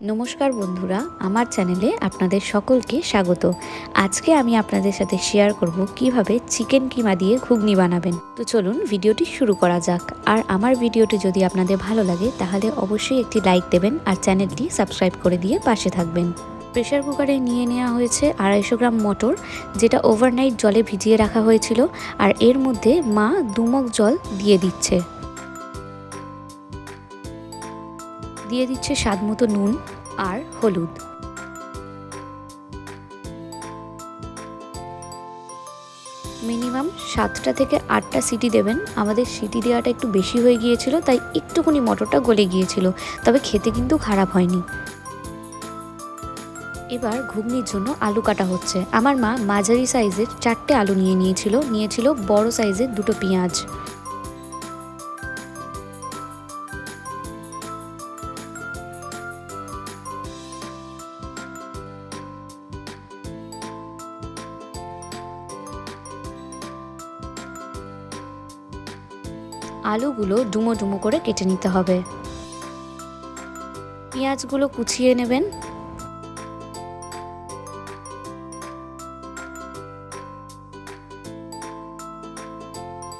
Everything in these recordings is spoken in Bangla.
নমস্কার বন্ধুরা, আমার চ্যানেলে আপনাদের সকলকে স্বাগত। আজকে আমি আপনাদের সাথে শেয়ার করব কিভাবে চিকেন কিমা দিয়ে ঘুগনি বানাবেন। তো চলুন ভিডিওটি শুরু করা যাক। আর আমার ভিডিওটি যদি আপনাদের ভালো লাগে তাহলে অবশ্যই একটি লাইক দেবেন আর চ্যানেলটি সাবস্ক্রাইব করে দিয়ে পাশে থাকবেন। প্রেসার কুকারে নিয়ে নেওয়া হয়েছে 250 গ্রাম মটর, যেটা ওভারনাইট জলে ভিজিয়ে রাখা হয়েছিল। আর এর মধ্যে মা 2 মগ জল দিয়ে দিচ্ছে স্বাদ মতো নুন আর হলুদ। মিনিমাম 7টা থেকে 8টা সিটি দেবেন। আমাদের সিটি দেওয়াটা একটু বেশি হয়ে গিয়েছিল, তাই একটুখানি মটরটা গলে গিয়েছিল, তবে খেতে কিন্তু খারাপ হয়নি। এবার ঘুগনির জন্য আলু কাটা হচ্ছে। আমার মা মাঝারি সাইজের 4টে আলু নিয়েছিল বড় সাইজের 2টো পেঁয়াজ। আলুগুলো ডুমো ডুমো করে কেটে নিতে হবে। পেঁয়াজগুলো কুচিয়ে নেবেন।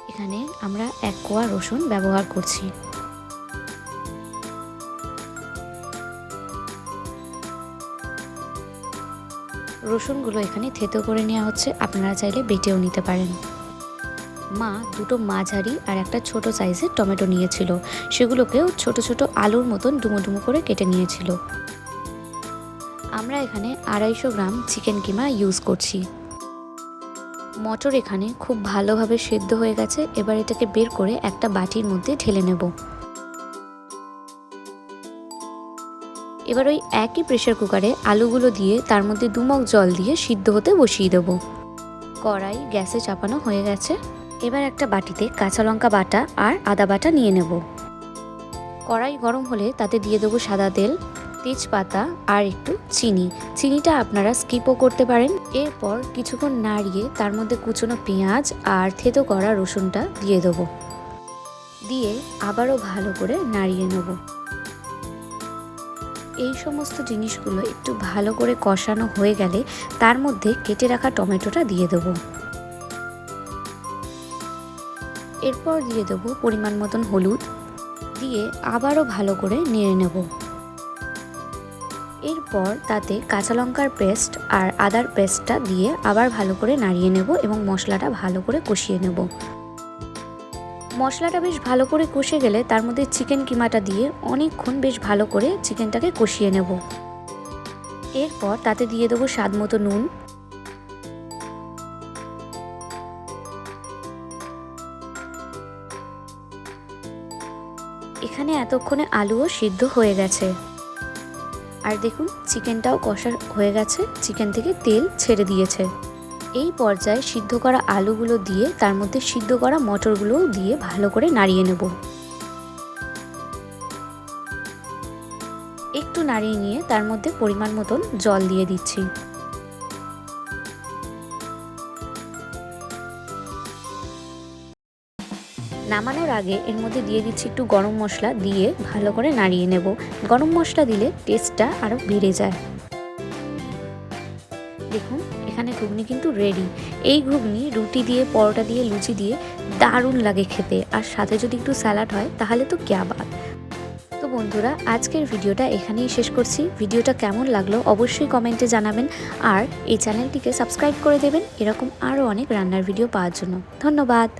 এখানে আমরা 1 কোয়া রসুন ব্যবহার করছি। রসুনগুলো এখানে থেতো করে নেওয়া হচ্ছে, আপনারা চাইলে বেটেও নিতে পারেন। মা 2টো মাঝারি আর একটা ছোট সাইজের টমেটো নিয়েছিল, সেগুলোকেও ছোট ছোট আলুর মতন ডুমো ডুমো করে কেটে নিয়েছিল। আমরা এখানে 250 গ্রাম চিকেন কিমা ইউজ করছি। মটর এখানে খুব ভালোভাবে সেদ্ধ হয়ে গেছে। এবার এটাকে বের করে একটা বাটির মধ্যে ঢেলে নেব। এবার ওই একই প্রেসার কুকারে আলুগুলো দিয়ে তার মধ্যে 2 মগ জল দিয়ে সিদ্ধ হতে বসিয়ে দেব। কড়াই গ্যাসে চাপানো হয়ে গেছে। এবার একটা বাটিতে কাঁচা লঙ্কা বাটা আর আদা বাটা নিয়ে নেব। কড়াই গরম হলে তাতে দিয়ে দেবো সাদা তেল, তেজপাতা আর একটু চিনিটা আপনারা স্কিপও করতে পারেন। এরপর কিছুক্ষণ নাড়িয়ে তার মধ্যে কুচনো পেঁয়াজ আর থেতো করা রসুনটা দিয়ে দেবো। দিয়ে আবারও ভালো করে নাড়িয়ে নেব। এই সমস্ত জিনিসগুলো একটু ভালো করে কষানো হয়ে গেলে তার মধ্যে কেটে রাখা টমেটোটা দিয়ে দেবো। এরপর দিয়ে দেবো পরিমাণ মতন হলুদ, দিয়ে আবারও ভালো করে নেড়ে নেব। এরপর তাতে কাঁচা লঙ্কার পেস্ট আর আদার পেস্টটা দিয়ে আবার ভালো করে নাড়িয়ে নেব এবং মশলাটা ভালো করে কষিয়ে নেব। মশলাটা বেশ ভালো করে কষে গেলে তার মধ্যে চিকেন কিমাটা দিয়ে অনেকক্ষণ বেশ ভালো করে চিকেনটাকে কষিয়ে নেব। এরপর তাতে দিয়ে দেবো স্বাদ মতো নুন, এখানে এতক্ষণে আলুও সিদ্ধ হয়ে গেছে। আর দেখুন চিকেনটাও কষা হয়ে গেছে, চিকেন থেকে তেল ছেড়ে দিয়েছে। এই পর্যায়ে সিদ্ধ করা আলুগুলো দিয়ে তার মধ্যে সিদ্ধ করা মটরগুলোও দিয়ে ভালো করে নাড়িয়ে নেব। একটু নাড়িয়ে নিয়ে তার মধ্যে পরিমাণ মতন জল দিয়ে দিচ্ছি। নামানোর আগে এর মধ্যে দিয়ে দিচ্ছি একটু গরম মশলা, দিয়ে ভালো করে নাড়িয়ে নেব। গরম মশলা দিলে টেস্টটা আরও বেড়ে যায়। দেখুন এখানে ঘুগনি কিন্তু রেডি। এই ঘুগনি রুটি দিয়ে, পরোটা দিয়ে, লুচি দিয়ে দারুণ লাগে খেতে। আর সাথে যদি একটু স্যালাড হয় তাহলে তো ক্যা বাত। তো বন্ধুরা, আজকের ভিডিওটা এখানেই শেষ করছি। ভিডিওটা কেমন লাগলো অবশ্যই কমেন্টে জানাবেন। আর এই চ্যানেলটিকে সাবস্ক্রাইব করে দেবেন এরকম আরও অনেক রান্নার ভিডিও পাওয়ার জন্য। ধন্যবাদ।